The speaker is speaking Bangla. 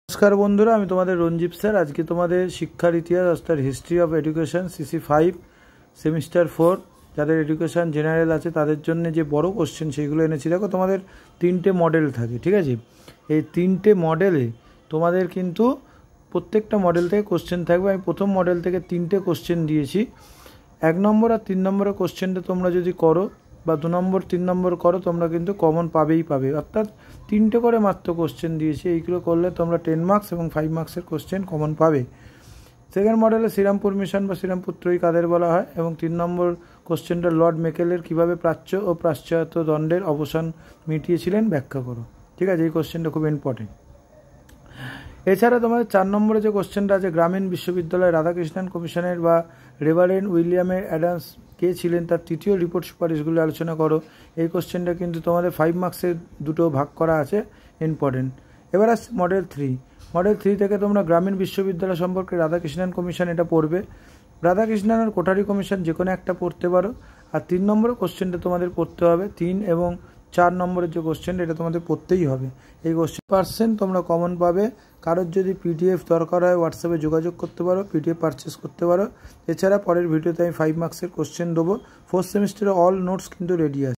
नमस्कार बंधुरा आमी तोमादेर रंजीब सर आज के तोमादेर शिक्षार इतिहास अर्थात history of education CC 5 semester 4 যাদের এডুকেশন জেনারেল আছে তাদের জন্য যে বড় কোশ্চেন সেইগুলো এনেছি। দেখো তোমাদের তিনটে মডেল থাকে, ঠিক আছে। এই তিনটে মডেলে তোমাদের কিন্তু প্রত্যেকটা মডেল থেকে কোশ্চেন থাকবে। আমি প্রথম মডেল থেকে তিনটে কোশ্চেন দিয়েছি। 1 নম্বর আর 3 নম্বরের কোশ্চেনটা তোমরা যদি করো বা 2 নম্বর 3 নম্বর করো তোমরা কিন্তু কমন পাবেই পাবে, অর্থাৎ তিনটে করে মাত্র কোশ্চেন দিয়েছি। এইগুলো করলে তোমরা 10 মার্কস এবং 5 মার্কসের কোশ্চেন কমন পাবে। সেকেন্ড মডেলে শ্রীরামপুর মিশন বা শ্রীরামপুর ত্রয়ী কাদের বলা হয় এবং 3 নম্বর কোশ্চেনটা লর্ড মেকেলের কীভাবে প্রাচ্য ও পাশ্চাত্য দণ্ডের অবসান মিটিয়েছিলেন ব্যাখ্যা করো, ঠিক আছে। এই কোশ্চেনটা খুব ইম্পর্টেন্ট। এছাড়া তোমাদের 4 নম্বরে যে কোশ্চেনটা আছে গ্রামীণ বিশ্ববিদ্যালয় রাধাকৃষ্ণন কমিশনের বা রেভারেন্ড উইলিয়াম অ্যাডামস কে ছিলেন তার তৃতীয় রিপোর্ট সুপারিশগুলো আলোচনা করো। এই কোশ্চেনটা কিন্তু তোমাদের 5 মার্কসের দুটো ভাগ করা আছে, ইম্পর্টেন্ট। এবার আসছে মডেল 3। মডেল 3 থেকে তোমরা গ্রামীণ বিশ্ববিদ্যালয় সম্পর্কে রাধাকৃষ্ণন কমিশন এটা পড়বে। রাধাকৃষ্ণন আর কোঠারি কমিশন যে কোনো একটা পড়তে পারো। আর 3 নম্বরের কোশ্চেনটা তোমাদের পড়তে হবে। 3 এবং 4 নম্বরের যে কোশ্চেনটা এটা তোমাদের পড়তেই হবে। এই কোশ্চেন তোমরা কমন পাবে। কারোর যদি পিডিএফ দরকার হয় হোয়াটসঅ্যাপে যোগাযোগ করতে পারো, পিডিএফ পারচেস করতে পারো। এছাড়া পরের ভিডিওতে আমি 5 মার্কসের কোশ্চেন দেবো। 4th সেমিস্টারে অল নোটস কিন্তু রেডি আছে।